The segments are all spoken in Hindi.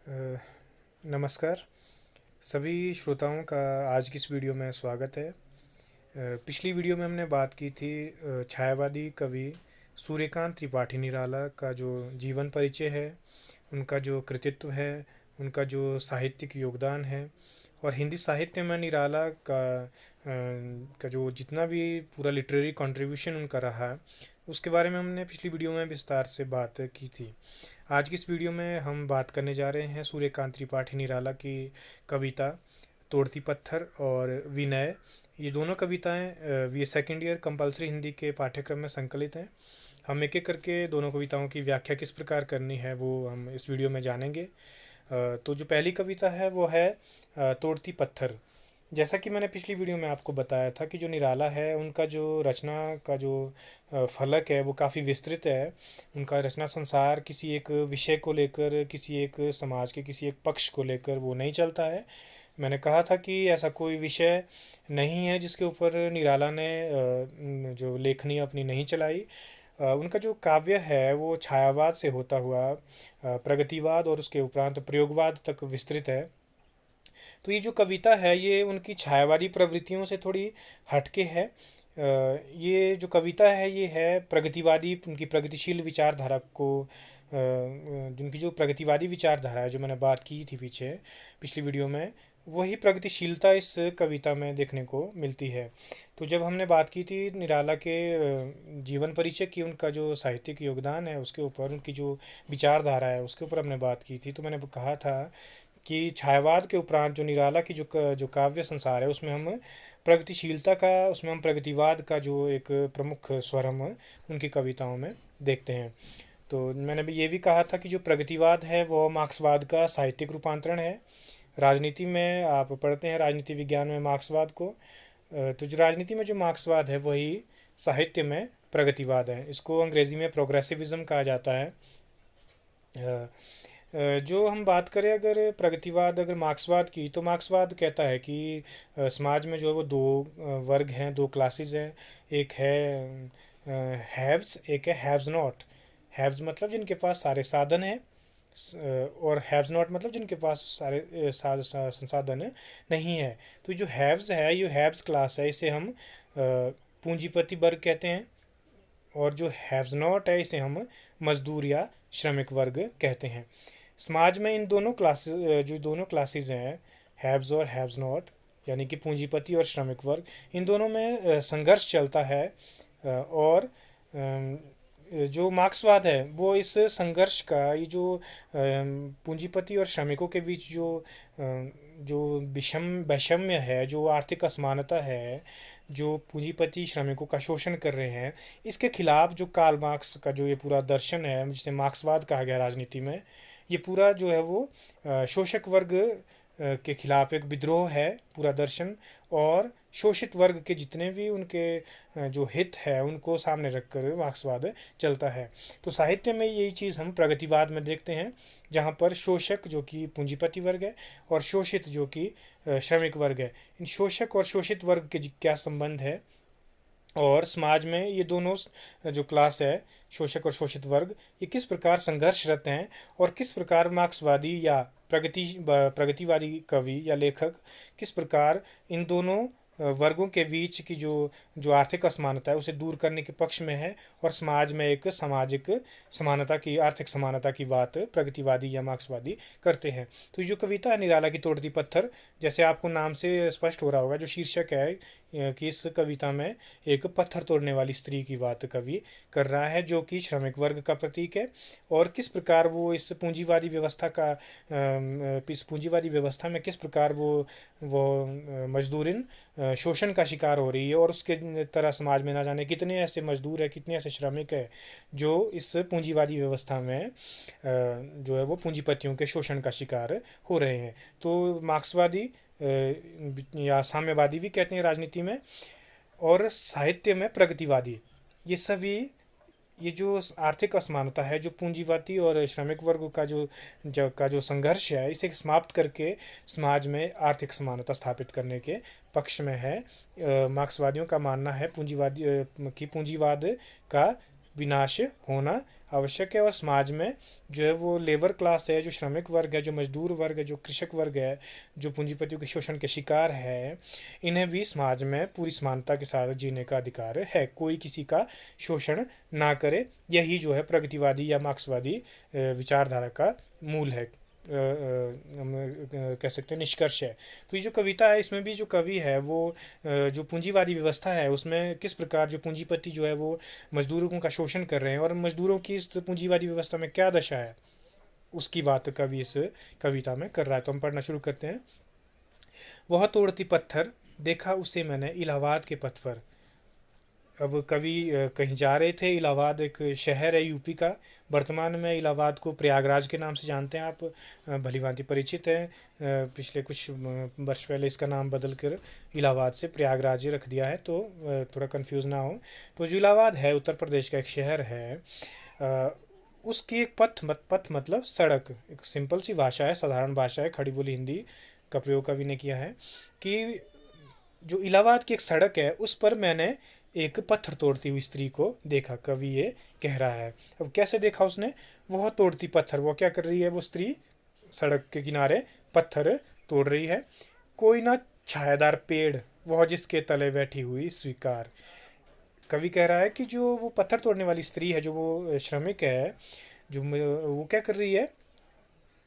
नमस्कार सभी श्रोताओं का। आज की इस वीडियो में स्वागत है। पिछली वीडियो में हमने बात की थी छायावादी कवि सूर्यकांत त्रिपाठी निराला का जो जीवन परिचय है, उनका जो कृतित्व है, उनका जो साहित्यिक योगदान है और हिंदी साहित्य में निराला का जो जितना भी पूरा लिटरेरी कंट्रीब्यूशन उनका रहा, उसके बारे में हमने पिछली वीडियो में विस्तार से बात की थी। आज की इस वीडियो में हम बात करने जा रहे हैं सूर्यकांत त्रिपाठी निराला की कविता तोड़ती पत्थर और विनय। ये दोनों कविताएं ये सेकेंड ईयर कंपलसरी हिंदी के पाठ्यक्रम में संकलित हैं। हम एक एक करके दोनों कविताओं की व्याख्या किस प्रकार करनी है वो हम इस वीडियो में जानेंगे। तो जो पहली कविता है वो है तोड़ती पत्थर। जैसा कि मैंने पिछली वीडियो में आपको बताया था कि जो निराला है उनका जो रचना का जो फलक है वो काफ़ी विस्तृत है। उनका रचना संसार किसी एक विषय को लेकर, किसी एक समाज के किसी एक पक्ष को लेकर वो नहीं चलता है। मैंने कहा था कि ऐसा कोई विषय नहीं है जिसके ऊपर निराला ने जो लेखनी अपनी नहीं चलाई। उनका जो काव्य है वो छायावाद से होता हुआ प्रगतिवाद और उसके उपरांत प्रयोगवाद तक विस्तृत है। तो ये जो कविता है ये उनकी छायावादी प्रवृत्तियों से थोड़ी हटके है। ये जो कविता है ये है प्रगतिवादी, उनकी प्रगतिशील विचारधारा को जिनकी जो प्रगतिवादी विचारधारा है जो मैंने बात की थी पीछे पिछली वीडियो में, वही प्रगतिशीलता इस कविता में देखने को मिलती है। तो जब हमने बात की थी निराला के जीवन परिचय की, उनका जो साहित्यिक योगदान है उसके ऊपर, उनकी जो विचारधारा है उसके ऊपर हमने बात की थी, तो मैंने कहा था कि छायावाद के उपरांत जो निराला की जो काव्य संसार है उसमें हम प्रगतिशीलता का, उसमें हम प्रगतिवाद का जो एक प्रमुख स्वर हम उनकी कविताओं में देखते हैं। तो मैंने भी ये भी कहा था कि जो प्रगतिवाद है वो मार्क्सवाद का साहित्यिक रूपांतरण है। राजनीति में आप पढ़ते हैं, राजनीति विज्ञान में मार्क्सवाद को। तो जो राजनीति में जो मार्क्सवाद है वही साहित्य में प्रगतिवाद है। इसको अंग्रेज़ी में प्रोग्रेसिविज्म कहा जाता है। जो हम बात करें अगर प्रगतिवाद, अगर मार्क्सवाद की, तो मार्क्सवाद कहता है कि समाज में जो है वो दो वर्ग हैं, दो क्लासेस हैं। एक है हैव्स, एक है हैव्स नॉट। हैव्स मतलब जिनके पास सारे साधन हैं, और हैव्स नॉट मतलब जिनके पास सारे संसाधन नहीं है। तो जो हैव्स है, ये हैव्स क्लास है, इसे हम पूंजीपति वर्ग कहते हैं। और जो हैव्स नॉट है इसे हम मजदूर या श्रमिक वर्ग कहते हैं। समाज में इन दोनों क्लासेस, जो दोनों क्लासेस हैं हैव्स और हैव्स नॉट, यानी कि पूंजीपति और श्रमिक वर्ग, इन दोनों में संघर्ष चलता है। और जो मार्क्सवाद है वो इस संघर्ष का, ये जो पूंजीपति और श्रमिकों के बीच जो वैषम्य है, जो आर्थिक असमानता है, जो पूंजीपति श्रमिकों का शोषण कर रहे हैं, इसके खिलाफ जो कार्ल मार्क्स का जो ये पूरा दर्शन है जिसे मार्क्सवाद कहा गया राजनीति में, ये पूरा जो है वो शोषक वर्ग के खिलाफ एक विद्रोह है पूरा दर्शन। और शोषित वर्ग के जितने भी उनके जो हित है उनको सामने रखकर मार्क्सवाद चलता है। तो साहित्य में यही चीज़ हम प्रगतिवाद में देखते हैं, जहाँ पर शोषक जो कि पूंजीपति वर्ग है और शोषित जो कि श्रमिक वर्ग है, इन शोषक और शोषित वर्ग के क्या संबंध है, और समाज में ये दोनों जो क्लास है, शोषक और शोषित वर्ग, ये किस प्रकार संघर्षरत हैं, और किस प्रकार मार्क्सवादी या प्रगतिवादी कवि या लेखक किस प्रकार इन दोनों वर्गों के बीच की जो जो आर्थिक असमानता है उसे दूर करने के पक्ष में है, और समाज में एक सामाजिक समानता की, आर्थिक समानता की बात प्रगतिवादी या मार्क्सवादी करते हैं। तो जो कविता है निराला की तोड़ती पत्थर, जैसे आपको नाम से स्पष्ट हो रहा होगा, जो शीर्षक है कि इस कविता में एक पत्थर तोड़ने वाली स्त्री की बात कवि कर रहा है, जो कि श्रमिक वर्ग का प्रतीक है। और किस प्रकार वो इस पूंजीवादी व्यवस्था का, इस पूंजीवादी व्यवस्था में किस प्रकार वो मजदूरिन शोषण का शिकार हो रही है, और उसके तरह समाज में ना जाने कितने ऐसे मजदूर है, कितने ऐसे श्रमिक है जो इस पूंजीवादी व्यवस्था में जो है वो पूंजीपतियों के शोषण का शिकार हो रहे हैं। तो मार्क्सवादी या साम्यवादी भी कहते हैं राजनीति में, और साहित्य में प्रगतिवादी, ये सभी, ये जो आर्थिक असमानता है, जो पूंजीवादी और श्रमिक वर्ग का जो संघर्ष है, इसे समाप्त करके समाज में आर्थिक समानता स्थापित करने के पक्ष में है। मार्क्सवादियों का मानना है पूंजीवाद का विनाश होना आवश्यक है। और समाज में जो है वो लेबर क्लास है, जो श्रमिक वर्ग है, जो मजदूर वर्ग है, जो कृषक वर्ग है, जो पूंजीपतियों के शोषण के शिकार है, इन्हें भी समाज में पूरी समानता के साथ जीने का अधिकार है, कोई किसी का शोषण ना करे। यही जो है प्रगतिवादी या मार्क्सवादी विचारधारा का मूल है, हम कह सकते हैं निष्कर्ष है। तो ये जो कविता है, इसमें भी जो कवि है वो जो पूंजीवादी व्यवस्था है उसमें किस प्रकार जो पूंजीपति जो है वो मजदूरों का शोषण कर रहे हैं और मजदूरों की इस पूंजीवादी व्यवस्था में क्या दशा है, उसकी बात कवि इस कविता में कर रहा है। तो हम पढ़ना शुरू करते हैं। वह तोड़ती पत्थर, देखा उसे मैंने इलाहाबाद के पथ पर। अब कवि कहीं जा रहे थे। इलाहाबाद एक शहर है यूपी का। वर्तमान में इलाहाबाद को प्रयागराज के नाम से जानते हैं आप, भली भांति परिचित हैं। पिछले कुछ वर्ष पहले इसका नाम बदल कर इलाहाबाद से प्रयागराज रख दिया है, तो थोड़ा कंफ्यूज ना हो। तो जो इलाहाबाद है उत्तर प्रदेश का एक शहर है। अ, उसकी एक पथ मतलब सड़क, एक सिंपल सी भाषा है, साधारण भाषा है, खड़ी बोली हिंदी का प्रयोग कवि ने किया है कि जो इलाहाबाद की एक सड़क है उस पर मैंने एक पत्थर तोड़ती हुई स्त्री को देखा। कवि ये कह रहा है। अब कैसे देखा उसने? वह तोड़ती पत्थर, वो क्या कर रही है? वो स्त्री सड़क के किनारे पत्थर तोड़ रही है। कोई ना छायादार पेड़, वह जिसके तले बैठी हुई स्वीकार। कवि कह रहा है कि जो वो पत्थर तोड़ने वाली स्त्री है, जो वो श्रमिक है, जो वो क्या कर रही है?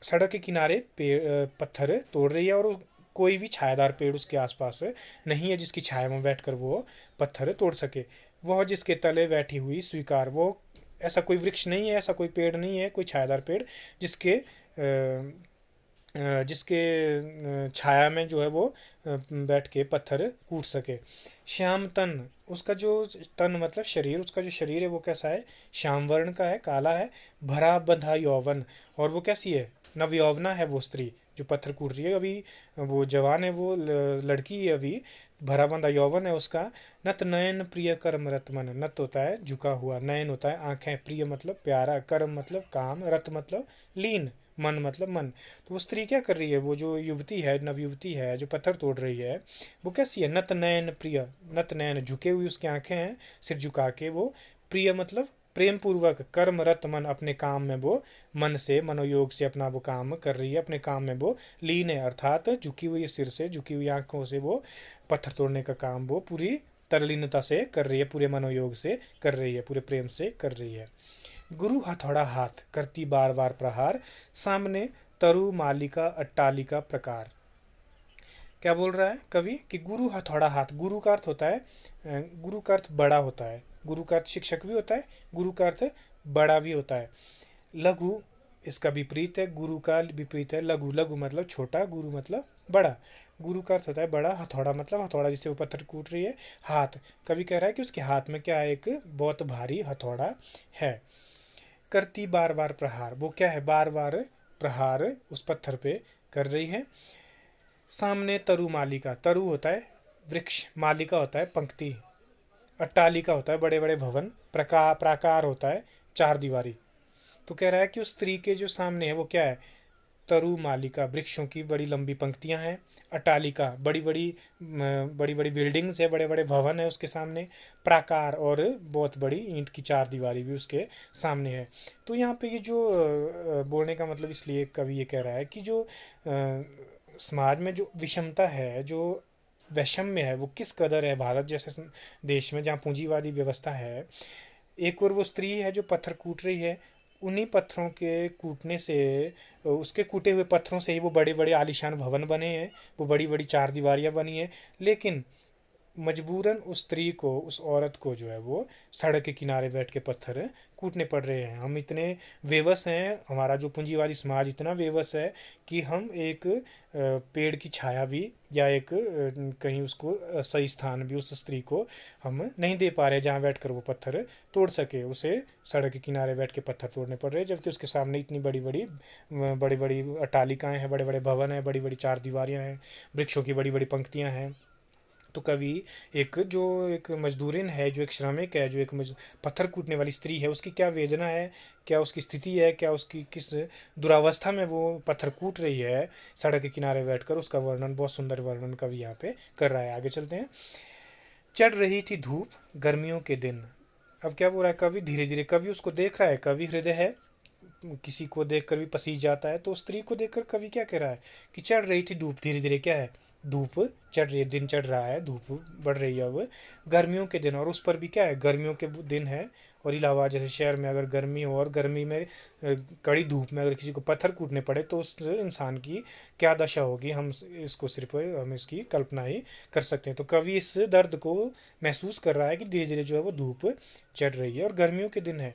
सड़क के किनारे पेड़ पत्थर तोड़ रही है और कोई भी छायादार पेड़ उसके आसपास नहीं है जिसकी छाया में बैठकर वो पत्थर तोड़ सके। वह जिसके तले बैठी हुई स्वीकार, वो ऐसा कोई वृक्ष नहीं है, ऐसा कोई पेड़ नहीं है, कोई छायादार पेड़ जिसके छाया में जो है वो बैठ के पत्थर कूट सके। श्याम तन, उसका जो तन मतलब शरीर, उसका जो शरीर है वो कैसा है? श्याम वर्ण का है, काला है। भरा बंधा यौवन, और वो कैसी है? नवयौवना है वो स्त्री जो पत्थर कूट रही है। अभी वो जवान है, वो लड़की है अभी। भरा बंधा यौवन है उसका। नत नयन प्रिय कर्म रत मन, नत होता है झुका हुआ, नयन होता है आंखें, प्रिय मतलब प्यारा, कर्म मतलब काम, रत मतलब लीन, मन मतलब मन। तो वो स्त्री क्या कर रही है? वो जो युवती है, नव युवती है जो पत्थर तोड़ रही है, वो कैसी है? नत नयन प्रिय, नत नयन झुके हुई उसकी आंखें हैं, सिर झुका के वो। प्रिय मतलब प्रेम पूर्वक, कर्मरत मन, अपने काम में वो मन से मनोयोग से अपना वो काम कर रही है, अपने काम में वो लीन है, अर्थात झुकी हुई सिर से, झुकी हुई आंखों से वो पत्थर तोड़ने का काम वो पूरी तरलीनता से कर रही है, पूरे मनोयोग से कर रही है, पूरे प्रेम से कर रही है। गुरु हथौड़ा हाथ, करती बार बार प्रहार, सामने तरु मालिका अट्टालिका प्रकार। क्या बोल रहा है कवि? कि गुरु हथौड़ा हाथ, गुरु का अर्थ होता है गुरु का अर्थ बड़ा होता है, गुरु का अर्थ शिक्षक भी होता है, गुरु का अर्थ बड़ा भी होता है। लघु इसका विपरीत है, गुरु का विपरीत है लघु। लघु मतलब छोटा, गुरु मतलब बड़ा। गुरु का अर्थ होता है बड़ा, हथौड़ा मतलब हथौड़ा जिससे वो पत्थर कूट रही है। हाथ, कवि कह रहा है कि उसके हाथ में क्या है? एक बहुत भारी हथौड़ा है। करती बार बार प्रहार, वो क्या है? बार बार प्रहार उस पत्थर पे कर रही है। सामने तरु मालिका, तरु होता है वृक्ष, मालिका होता है पंक्ति, अट्टालिका होता है बड़े बड़े भवन, प्राकार होता है चार दीवारी। तो कह रहा है कि उस स्त्री के जो सामने है वो क्या है? तरु मालिका, वृक्षों की बड़ी लंबी पंक्तियां हैं। अट्टालिका, बड़ी बड़ी बिल्डिंग्स है, बड़े बड़े भवन है उसके सामने। प्राकार, और बहुत बड़ी ईंट की चार दीवारी भी उसके सामने है। तो यहाँ पे ये जो बोलने का मतलब इसलिए कवि ये कह रहा है कि जो समाज में जो विषमता है, जो वैषम्य है, वो किस कदर है भारत जैसे देश में जहाँ पूंजीवादी व्यवस्था है। एक और वो स्त्री है जो पत्थर कूट रही है, उन्हीं पत्थरों के कूटने से, उसके कूटे हुए पत्थरों से ही वो बड़े बड़े आलीशान भवन बने हैं, वो बड़ी बड़ी चार दीवारियाँ बनी हैं। लेकिन मजबूरन उस स्त्री को, उस औरत को जो है वो सड़क के किनारे बैठ के पत्थर कूटने पड़ रहे हैं। हम इतने बेवस हैं, हमारा जो पूंजीवादी समाज इतना बेवस है कि हम एक पेड़ की छाया भी या एक कहीं उसको सही स्थान भी उस स्त्री को हम नहीं दे पा रहे जहाँ बैठकर वो पत्थर तोड़ सके। उसे सड़क के किनारे बैठ के पत्थर तोड़ने पड़ रहे हैं, जबकि उसके सामने इतनी बड़ी बड़ी अट्टालिकाएँ हैं, बड़े बड़े भवन हैं, बड़ी बड़ी चार दीवारियाँ हैं, वृक्षों की बड़ी बड़ी पंक्तियाँ हैं। तो कवि एक मजदूरिन है, जो एक श्रमिक है, जो एक पत्थर कूटने वाली स्त्री है, उसकी क्या वेदना है, क्या उसकी स्थिति है, क्या उसकी किस दुरावस्था में वो पत्थर कूट रही है सड़क के किनारे बैठकर, उसका वर्णन, बहुत सुंदर वर्णन कवि यहाँ पे कर रहा है। आगे चलते हैं। चढ़ रही थी धूप गर्मियों के दिन, अब क्या बोल रहा है कवि, धीरे धीरे कवि उसको देख रहा है, कवि हृदय है, किसी को देखकर भी पसीज जाता है। तो स्त्री को देखकर कवि क्या कह रहा है कि चढ़ रही थी धूप, धीरे धीरे क्या है, धूप चढ़ रही है, दिन चढ़ रहा है, धूप बढ़ रही है अब, गर्मियों के दिन, और उस पर भी क्या है, गर्मियों के दिन है। और इलाहाबाद जैसे शहर में अगर गर्मी हो, और गर्मी में कड़ी धूप में अगर किसी को पत्थर कूटने पड़े तो उस इंसान की क्या दशा होगी, हम इसको सिर्फ हम इसकी कल्पना ही कर सकते हैं। तो कवि इस दर्द को महसूस कर रहा है कि धीरे धीरे जो है वो धूप चढ़ रही है और गर्मियों के दिन है।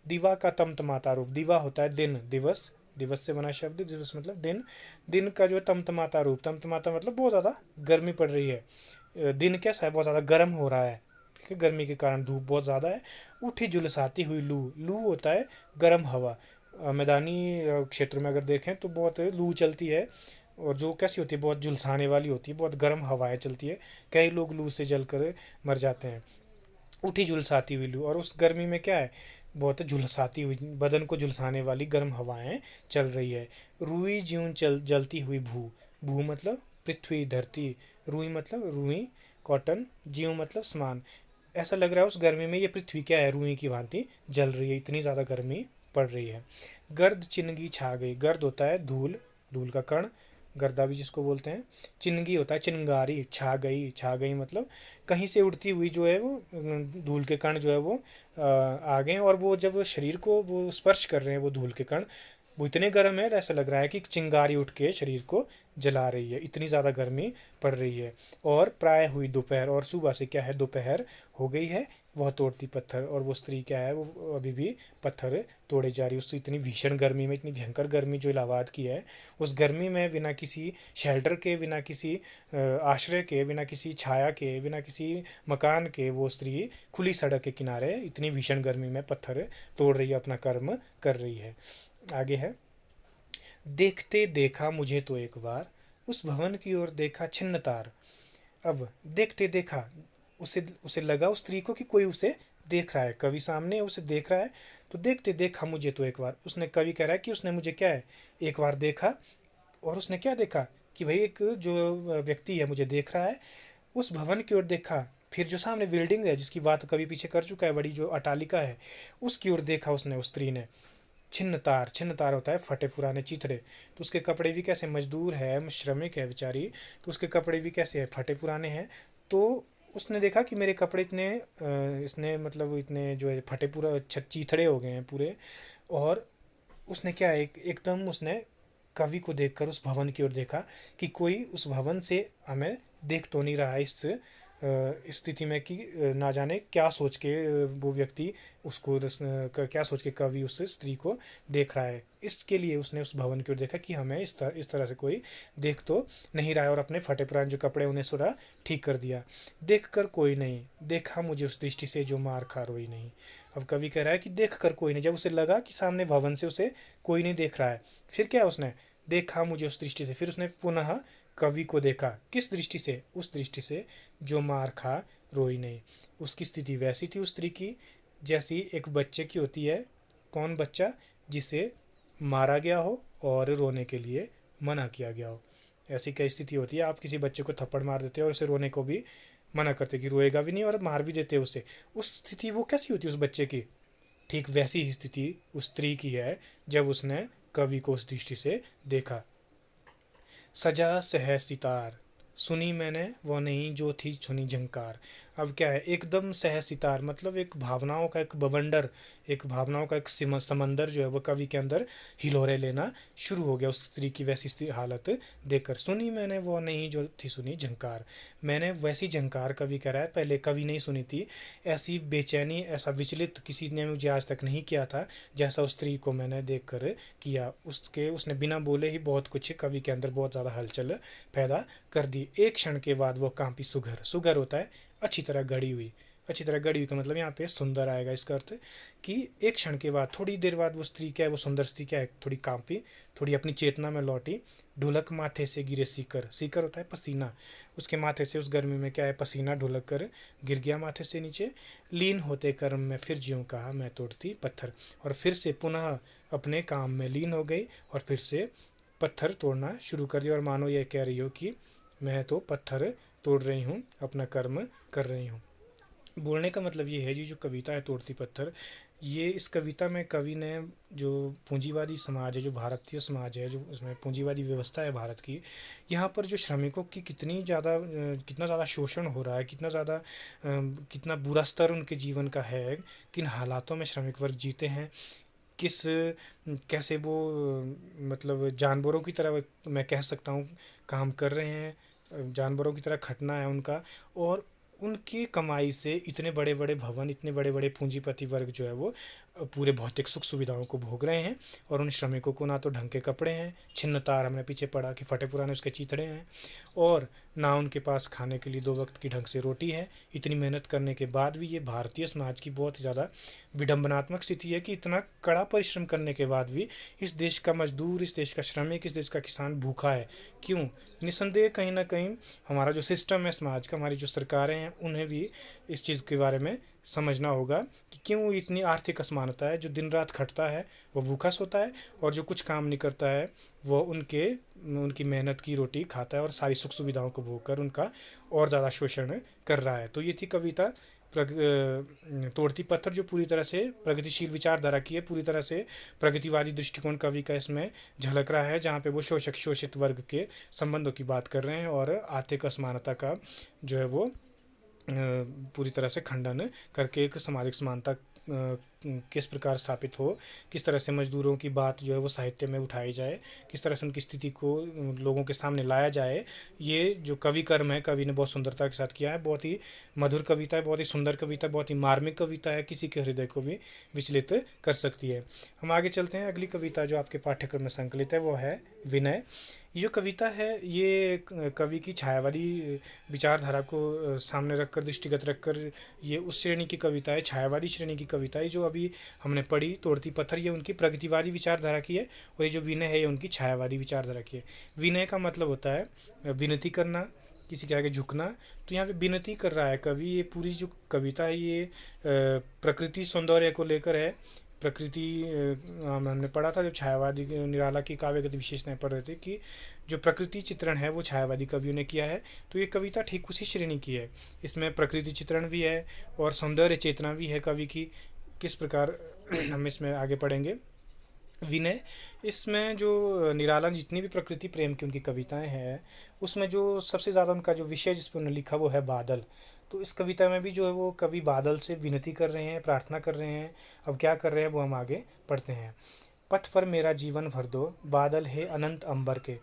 दिवा का तमतमाता रूप, दिवा होता है दिन, दिवस, दिवस से बना शब्द, दिवस मतलब दिन, दिन का जो तमतमाता रूप, तमतमाता मतलब बहुत ज़्यादा गर्मी पड़ रही है, दिन कैसा है, बहुत ज़्यादा गर्म हो रहा है, ठीक है, गर्मी के कारण धूप बहुत ज़्यादा है। उठी झुलसाती हुई लू, लू होता है गर्म हवा, मैदानी क्षेत्रों में अगर देखें तो बहुत लू चलती है, और जो कैसी होती है, बहुत झुलसाने वाली होती है, बहुत गर्म हवाएं चलती है, कई लोग लू से जलकर मर जाते हैं। उठी झुलसाती हुई लू, और उस गर्मी में क्या है, बहुत झुलसाती हुई, बदन को झुलसाने वाली गर्म हवाएं चल रही है। रुई ज्यों चल जलती हुई भू, भू मतलब पृथ्वी धरती, रुई मतलब रुई कॉटन, ज्यों मतलब समान, ऐसा लग रहा है उस गर्मी में ये पृथ्वी क्या है, रुई की भांति जल रही है, इतनी ज़्यादा गर्मी पड़ रही है। गर्द चिनगी छा गई, गर्द होता है धूल, धूल का कण, गर्दा भी जिसको बोलते हैं। चिनगी होता है चिनगारी, छा गई, छा गई मतलब कहीं से उड़ती हुई जो है वो धूल के कण जो है वो आ गए, और वो जब शरीर को वो स्पर्श कर रहे हैं वो धूल के कण, वो इतने गर्म है, ऐसा लग रहा है कि चिंगारी उठ के शरीर को जला रही है, इतनी ज़्यादा गर्मी पड़ रही है। और प्राय हुई दोपहर, और सुबह से क्या है, दोपहर हो गई है, वह तोड़ती पत्थर, और वो स्त्री क्या है, वो अभी भी पत्थर तोड़े जा रही है। उससे इतनी भीषण गर्मी में, इतनी भयंकर गर्मी जो इलाहाबाद की है, उस गर्मी में बिना किसी शेल्टर के, बिना किसी आश्रय के, बिना किसी छाया के, बिना किसी मकान के, वो स्त्री खुली सड़क के किनारे इतनी भीषण गर्मी में पत्थर तोड़ रही है, अपना कर्म कर रही है। आगे है, देखते देखा मुझे तो एक बार, उस भवन की ओर देखा छिन्न तार। अब देखते देखा, उसे उसे लगा उस स्त्री को कि कोई उसे देख रहा है, कवि सामने उसे देख रहा है। तो देखते देखा मुझे तो एक बार, उसने, कवि कह रहा है कि उसने मुझे क्या है, एक बार देखा, और उसने क्या देखा कि भाई एक जो व्यक्ति है मुझे देख रहा है। उस भवन की ओर देखा, फिर जो सामने बिल्डिंग है जिसकी बात कवि पीछे कर चुका है, बड़ी जो अटालिका है, उसकी ओर देखा उसने, उस स्त्री ने। छिन्न तार, छिन्न तार होता है फटे पुराने चिथड़े, तो उसके कपड़े भी कैसे, मजदूर है, श्रमिक है बेचारी, तो उसके कपड़े भी कैसे हैं, फटे पुराने हैं। तो उसने देखा कि मेरे कपड़े इतने इसने मतलब इतने जो है फटे पूरा चीथड़े हो गए हैं पूरे। और उसने क्या है, एकदम उसने कवि को देखकर उस भवन की ओर देखा कि कोई उस भवन से हमें देख तो नहीं रहा है इस स्थिति में, कि ना जाने क्या सोच के वो व्यक्ति उसको क्या सोच के कवि उस स्त्री को देख रहा है। इसके लिए उसने उस भवन की ओर देखा कि हमें इस तरह से कोई देख तो नहीं रहा है, और अपने फटे पुराने जो कपड़े उन्हें थोड़ा ठीक कर दिया। देख कर कोई नहीं देखा मुझे उस दृष्टि से जो मार खा रोई नहीं। अब कवि कह रहा है कि देख कर कोई नहीं, जब उसे लगा कि सामने भवन से उसे कोई नहीं देख रहा है, फिर क्या उसने देखा मुझे उस दृष्टि से, फिर उसने पुनः कवि को देखा, किस दृष्टि से, उस दृष्टि से जो मार खा रोई नहीं। उसकी स्थिति वैसी थी उस स्त्री की जैसी एक बच्चे की होती है। कौन बच्चा, जिसे मारा गया हो और रोने के लिए मना किया गया हो। ऐसी क्या स्थिति होती है, आप किसी बच्चे को थप्पड़ मार देते हो और उसे रोने को भी मना करते कि रोएगा भी नहीं, और मार भी देते हो उसे, उस स्थिति वो कैसी होती है उस बच्चे की, ठीक वैसी ही स्थिति उस स्त्री की है जब उसने कवि को उस दृष्टि से देखा। सजा सह सितार, सुनी मैंने वो नहीं जो थी सुनी झंकार। अब क्या है, एकदम सह सितार मतलब एक भावनाओं का एक बवंडर, एक भावनाओं का एक समंदर जो है वो कवि के अंदर हिलोरे लेना शुरू हो गया उस स्त्री की वैसी हालत देखकर। सुनी मैंने वो नहीं जो थी सुनी झंकार, मैंने वैसी झंकार, कवि कह रहा है, पहले कवि नहीं सुनी थी ऐसी बेचैनी, ऐसा विचलित किसी ने मुझे आज तक नहीं किया था जैसा उस स्त्री को मैंने देख कर किया। उसके उसने बिना बोले ही बहुत कुछ कवि के अंदर बहुत ज़्यादा हलचल पैदा कर दी। एक क्षण के बाद वो कांपी सुघर, सुघर होता है अच्छी तरह गढ़ी हुई, अच्छी तरह गढ़ी हुई का मतलब यहाँ पे सुंदर आएगा इसका अर्थ, कि एक क्षण के बाद, थोड़ी देर बाद वो स्त्री क्या है, वो सुंदर स्त्री क्या है, थोड़ी कांपी, थोड़ी अपनी चेतना में लौटी। ढुलक माथे से गिरे सीकर, सीकर होता है पसीना, उसके माथे से उस गर्मी में क्या है, पसीना ढुलक कर गिर गया माथे से नीचे। लीन होते कर्म में फिर ज्यों कहा मैं तोड़ती पत्थर, और फिर से पुनः अपने काम में लीन हो गई और फिर से पत्थर तोड़ना शुरू कर दिया, और मानो ये कह रही हो कि मैं तो पत्थर तोड़ रही हूँ, अपना कर्म कर रही हूँ। बोलने का मतलब ये है, जी जो कविता है तोड़ती पत्थर, ये इस कविता में कवि ने जो पूंजीवादी समाज है, जो भारतीय समाज है, जो उसमें पूंजीवादी व्यवस्था है भारत की, यहाँ पर जो श्रमिकों की कितना ज़्यादा शोषण हो रहा है, कितना बुरा स्तर उनके जीवन का है, किन हालातों में श्रमिक वर्ग जीते हैं, किस कैसे वो मतलब जानवरों की तरह मैं कह सकता हूँ काम कर रहे हैं, जानवरों की तरह खटना है उनका। और उनकी कमाई से इतने बड़े बड़े भवन, इतने बड़े बड़े पूंजीपति वर्ग जो है वो पूरे भौतिक सुख सुविधाओं को भोग रहे हैं, और उन श्रमिकों को ना तो ढंग के कपड़े हैं, छिन्न तार हमने पीछे पढ़ा कि फटे पुराने उसके चीथड़े हैं, और ना उनके पास खाने के लिए दो वक्त की ढंग से रोटी है। इतनी मेहनत करने के बाद भी ये भारतीय समाज की बहुत ही ज़्यादा विडंबनात्मक स्थिति है कि इतना कड़ा परिश्रम करने के बाद भी इस देश का मजदूर, इस देश का श्रमिक, इस देश का किसान भूखा है। क्यों? निसंदेह कहीं ना कहीं हमारा जो सिस्टम है समाज का, हमारी जो सरकारें हैं, उन्हें भी इस चीज़ के बारे में समझना होगा कि क्यों इतनी आर्थिक असमानता है। जो दिन रात खटता है वो भूखा सोता है, और जो कुछ काम नहीं करता है वो उनकी मेहनत की रोटी खाता है और सारी सुख सुविधाओं को भोग कर उनका और ज़्यादा शोषण कर रहा है। तो ये थी कविता तोड़ती पत्थर, जो पूरी तरह से प्रगतिशील विचारधारा की है, पूरी तरह से प्रगतिवादी दृष्टिकोण कवि का इसमें झलक रहा है, जहाँ पे वो शोषक शोषित वर्ग के संबंधों की बात कर रहे हैं और आर्थिक असमानता का जो है वो पूरी तरह से खंडन करके एक सामाजिक समानता किस प्रकार स्थापित हो, किस तरह से मजदूरों की बात जो है वो साहित्य में उठाई जाए, किस तरह से उनकी स्थिति को लोगों के सामने लाया जाए। ये जो कवि कर्म है, कवि ने बहुत सुंदरता के साथ किया है। बहुत ही मधुर कविता है, बहुत ही सुंदर कविता है, बहुत ही मार्मिक कविता है, किसी के हृदय को भी विचलित कर सकती है। हम आगे चलते हैं। अगली कविता जो आपके पाठ्यक्रम में संकलित है वो है विनय। ये जो कविता है ये कवि की छायावादी विचारधारा को सामने रखकर, दृष्टिगत रखकर, ये उस श्रेणी की कविता है, छायावादी श्रेणी की कविता है जो अभी हमने पढ़ी तोड़ती पत्थर, ये उनकी प्रगतिवादी विचारधारा की है, और ये जो विनय है ये उनकी छायावादी विचारधारा की है। विनय का मतलब होता है विनती करना, किसी के आगे झुकना। तो यहाँ पे विनती कर रहा है कवि। ये पूरी जो कविता है ये प्रकृति सौंदर्य को लेकर है। प्रकृति हमने पढ़ा था, जो छायावादी निराला की काव्यगत विशेषताएं पढ़ रहे थे कि जो प्रकृति चित्रण है वो छायावादी कवियों ने किया है। तो ये कविता ठीक उसी श्रेणी की है। इसमें प्रकृति चित्रण भी है और सौंदर्य चेतना भी है कवि की। किस प्रकार हम इसमें आगे पढ़ेंगे। विनय, इसमें जो निराला जितनी भी प्रकृति प्रेम की उनकी कविताएं हैं, उसमें जो सबसे ज़्यादा उनका जो विषय जिस पर उन्होंने लिखा वो है बादल। तो इस कविता में भी जो है वो कवि बादल से विनती कर रहे हैं, प्रार्थना कर रहे हैं। अब क्या कर रहे हैं वो हम आगे पढ़ते हैं। पथ पर मेरा जीवन भर दो, बादल है अनंत अंबर के।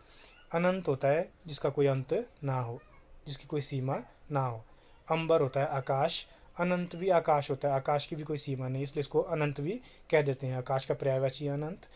अनंत होता है जिसका कोई अंत ना हो, जिसकी कोई सीमा ना हो। अंबर होता है आकाश, अनंत भी आकाश होता है, आकाश की भी कोई सीमा नहीं, इसलिए इसको अनंत भी कह देते हैं। आकाश का पर्यायवाची अनंत।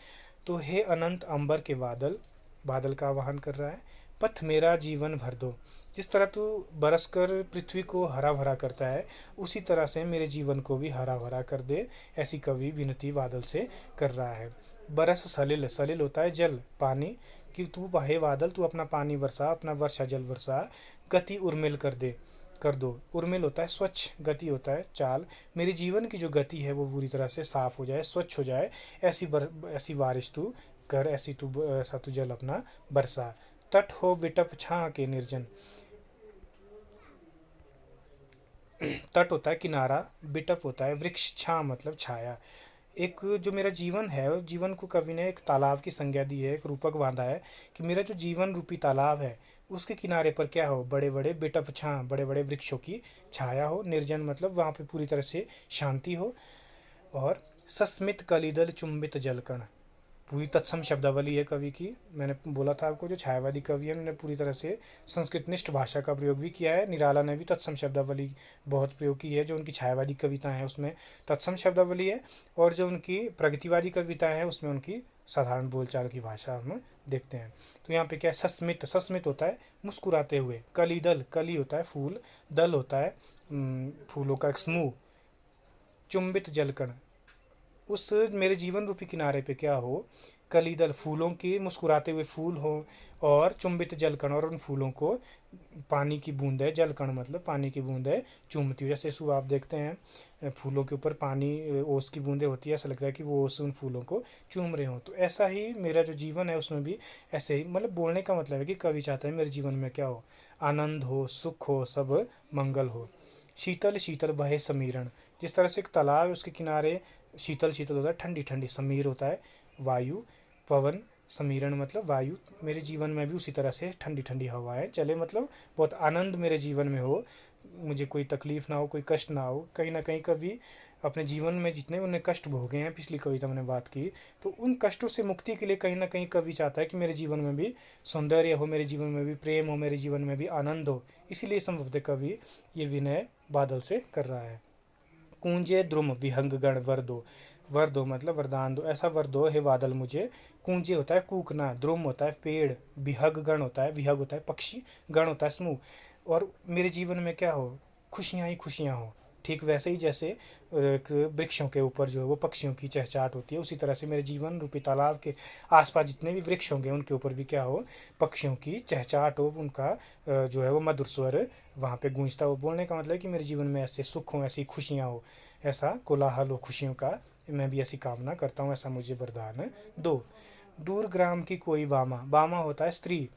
तो हे अनंत अंबर के बादल, बादल का आवाहन कर रहा है। पथ मेरा जीवन भर दो, जिस तरह तू बरस कर पृथ्वी को हरा भरा करता है, उसी तरह से मेरे जीवन को भी हरा भरा कर दे। ऐसी कवि विनती बादल से कर रहा है। बरस सलिल, सलिल होता है जल, पानी, कि तू हे बादल तू अपना पानी वर्षा, अपना वर्षा जल वर्षा। गति उर्मिल कर दो। उर्मिल होता है स्वच्छ, गति होता है चाल। मेरे जीवन की जो गति है वो पूरी तरह से साफ हो जाए, स्वच्छ हो जाए। ऐसी बारिश तू कर, ऐसा तू जल अपना बरसा। तट हो विटप छां के निर्जन। तट होता है किनारा, बिटप होता है वृक्ष, छां मतलब छाया। एक जो मेरा जीवन है, उस जीवन को कवि ने एक तालाब की संज्ञा दी है, एक रूपक बांधा है कि मेरा जो जीवन रूपी तालाब है उसके किनारे पर क्या हो, बड़े बड़े बेटप छां, बड़े बड़े वृक्षों की छाया हो। निर्जन मतलब वहाँ पे पूरी तरह से शांति हो। और सस्मित कलिदल चुंबित जलकण, पूरी तत्सम शब्दावली है कवि की। मैंने बोला था आपको जो छायावादी कवि है उन्होंने पूरी तरह से संस्कृतनिष्ठ भाषा का प्रयोग भी किया है। निराला ने भी तत्सम शब्दावली बहुत प्रयोग की है। जो उनकी छायावादी कविताएं हैं उसमें तत्सम शब्दावली है, और जो उनकी प्रगतिवादी कविताएं हैं उसमें उनकी साधारण बोलचाल की भाषा हम देखते हैं। तो यहाँ पे क्या है, सस्मित, सस्मित होता है मुस्कुराते हुए। कलीदल, कली होता है फूल, दल होता है फूलों का एक समूह। चुंबित जलकण, उस मेरे जीवन रूपी किनारे पे क्या हो, कलीदल फूलों के मुस्कुराते हुए फूल हो, और चुंबित जलकण, और उन फूलों को पानी की बूंदें, जलकण मतलब पानी की बूंदें चूमती हुई। जैसे सुबह आप देखते हैं फूलों के ऊपर पानी, ओस की बूंदें होती है, ऐसा लगता है कि वो ओस उन फूलों को चूम रहे हों। तो ऐसा ही मेरा जो जीवन है उसमें भी ऐसे ही, मतलब बोलने का मतलब है कि कवि चाहता है मेरे जीवन में क्या हो, आनंद हो, सुख हो, सब मंगल हो। शीतल शीतल बहे समीरण, जिस तरह से एक तालाब है उसके किनारे शीतल शीतल होता है, ठंडी ठंडी, समीर होता है वायु, पवन, समीरण मतलब वायु, मेरे जीवन में भी उसी तरह से ठंडी ठंडी हवाएं चले, मतलब बहुत आनंद मेरे जीवन में हो, मुझे कोई तकलीफ ना हो, कोई कष्ट ना हो। कहीं ना कहीं कभी अपने जीवन में जितने उन्हें कष्ट भोगे हैं, पिछली कविता मैंने बात की, तो उन कष्टों से मुक्ति के लिए कहीं ना कहीं कवि चाहता है कि मेरे जीवन में भी सौंदर्य हो, मेरे जीवन में भी प्रेम हो, मेरे जीवन में भी आनंद हो। इसीलिए संभवतः कवि ये विनय बादल से कर रहा है। कूंजे द्रुम विहंग गण वर दो, वर दो मतलब वरदान दो, ऐसा वर दो हे बादल मुझे। कूंजे होता है कूकना, द्रुम होता है पेड़, विहग गण होता है, विहग होता है पक्षी, गण होता है समूह, और मेरे जीवन में क्या हो, खुशियाँ ही खुशियाँ हो। ठीक वैसे ही जैसे एक वृक्षों के ऊपर जो है वो पक्षियों की चहचहाट होती है, उसी तरह से मेरे जीवन रूपी तालाब के आसपास जितने भी वृक्ष होंगे उनके ऊपर भी क्या हो, पक्षियों की चहचहाट हो, उनका जो है वो मधुर स्वर वहाँ पे गूंजता हो। बोलने का मतलब है कि मेरे जीवन में ऐसे सुख हो, ऐसी खुशियाँ हो, ऐसा कोलाहल हो खुशियों का, मैं भी ऐसी कामना करता हूँ, ऐसा मुझे वरदान दो। दूर ग्राम की कोई वामा, वामा होता है स्त्री,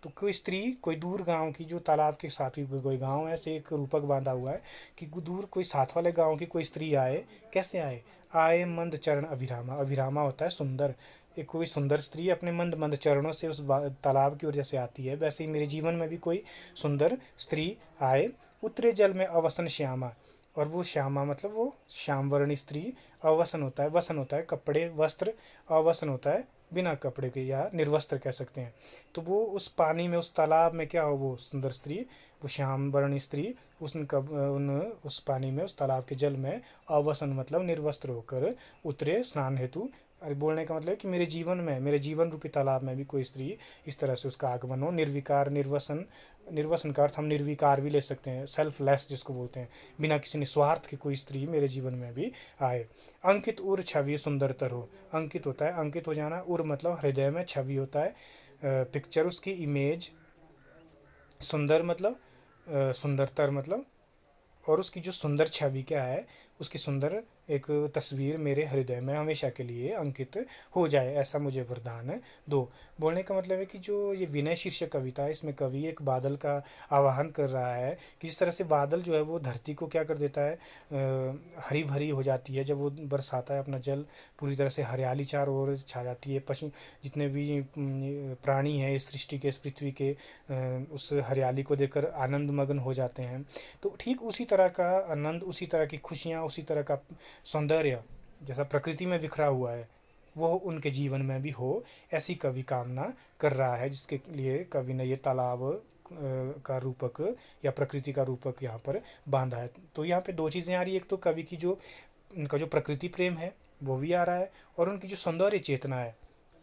तो कोई स्त्री कोई दूर गांव की, जो तालाब के साथ ही कोई गांव है, ऐसे एक रूपक बांधा हुआ है कि दूर कोई साथ वाले गांव की कोई स्त्री आए, कैसे आए, आए मंद चरण अभिरामा, अभिरामा होता है सुंदर, एक कोई सुंदर स्त्री अपने मंद मंद चरणों से उस तालाब की ओर जैसे आती है, वैसे ही मेरे जीवन में भी कोई सुंदर स्त्री आए। उतरे जल में अवसन श्यामा, और वो श्यामा मतलब वो श्याम वर्णी स्त्री, अवसन होता है, वसन होता है कपड़े वस्त्र, अवसन होता है बिना कपड़े के या निर्वस्त्र कह सकते हैं। तो वो उस पानी में, उस तालाब में क्या हो, वो सुंदर स्त्री, वो श्याम वर्णी स्त्री उस पानी में, उस तालाब के जल में अवसन मतलब निर्वस्त्र होकर उतरे स्नान हेतु। बोलने का मतलब है कि मेरे जीवन में, मेरे जीवन रूपी तालाब में भी कोई स्त्री इस तरह से उसका आगमन हो। निर्विकार, निर्वसन, निर्वसन का अर्थ हम निर्विकार भी ले सकते हैं, सेल्फलेस जिसको बोलते हैं, बिना किसी निस्वार्थ की कोई स्त्री मेरे जीवन में भी आए। अंकित उर छवि सुंदरतर हो, अंकित होता है अंकित हो जाना, उर मतलब हृदय में, छवि होता है पिक्चर, उसकी इमेज, सुंदर मतलब सुंदरतर मतलब, और उसकी जो सुंदर छवि क्या है, उसकी सुंदर एक तस्वीर मेरे हृदय में हमेशा के लिए अंकित हो जाए, ऐसा मुझे वरदान दो। बोलने का मतलब है कि जो ये विनय शीर्षक कविता है, इसमें कवि एक बादल का आवाहन कर रहा है कि जिस तरह से बादल जो है वो धरती को क्या कर देता है, हरी भरी हो जाती है, जब वो बरसाता है अपना जल, पूरी तरह से हरियाली चारों ओर छा जाती है, पशु जितने भी प्राणी हैं इस सृष्टि के, इस पृथ्वी के, उस हरियाली को देखकर आनंद मग्न हो जाते हैं। तो ठीक उसी तरह का आनंद, उसी तरह की खुशियाँ, उसी तरह का सौंदर्य जैसा प्रकृति में बिखरा हुआ है, वो उनके जीवन में भी हो, ऐसी कवि कामना कर रहा है, जिसके लिए कवि ने ये तालाब का रूपक या प्रकृति का रूपक यहाँ पर बांधा है। तो यहाँ पे दो चीज़ें आ रही है, एक तो कवि की जो, उनका जो प्रकृति प्रेम है वो भी आ रहा है, और उनकी जो सौंदर्य चेतना है,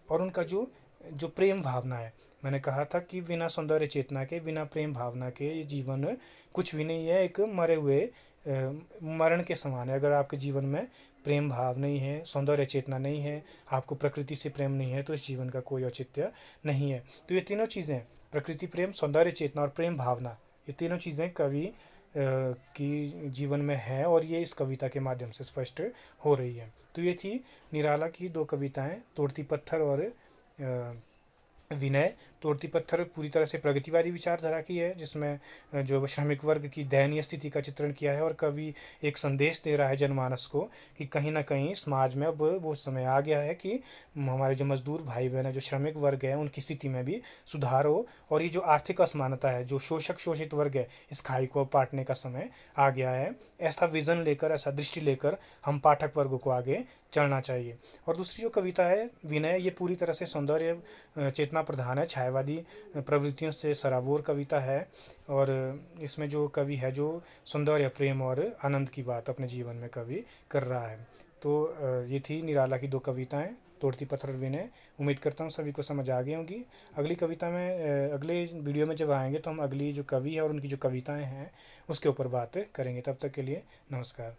और उनका जो जो प्रेम भावना है। मैंने कहा था कि बिना सौंदर्य चेतना के, बिना प्रेम भावना के ये जीवन कुछ भी नहीं है, एक मरे हुए मरण के समान है। अगर आपके जीवन में प्रेम भाव नहीं है, सौंदर्य चेतना नहीं है, आपको प्रकृति से प्रेम नहीं है, तो इस जीवन का कोई औचित्य नहीं है। तो ये तीनों चीज़ें, प्रकृति प्रेम, सौंदर्य चेतना और प्रेम भावना, ये तीनों चीज़ें कवि की जीवन में है, और ये इस कविता के माध्यम से स्पष्ट हो रही है। तो ये थी निराला की दो कविताएं, तोड़ती पत्थर और विनय। तोड़ती पत्थर पूरी तरह से प्रगतिवादी विचारधारा की है, जिसमें जो श्रमिक वर्ग की दयनीय स्थिति का चित्रण किया है, और कवि एक संदेश दे रहा है जनमानस को कि कहीं ना कहीं समाज में अब वो समय आ गया है कि हमारे जो मजदूर भाई बहन है, जो श्रमिक वर्ग है, उनकी स्थिति में भी सुधार हो, और ये जो आर्थिक असमानता है, जो शोषक शोषित वर्ग है, इस खाई को पाटने का समय आ गया है। ऐसा विज़न लेकर, ऐसा दृष्टि लेकर हम पाठक वर्ग को आगे चलना चाहिए। और दूसरी जो कविता है विनय, ये पूरी तरह से सौंदर्य चेतना प्रधान है, छायावादी प्रवृत्तियों से सराबोर कविता है, और इसमें जो कवि है जो सौंदर्य, प्रेम और आनंद की बात अपने जीवन में कवि कर रहा है। तो ये थी निराला की दो कविताएं, तोड़ती पत्थर और विनय। उम्मीद करता हूँ सभी को समझ आ गई होंगी। अगली कविता में, अगले वीडियो में जब आएंगे तो हम अगली जो कवि है और उनकी जो कविताएं हैं उसके ऊपर बात करेंगे। तब तक के लिए नमस्कार।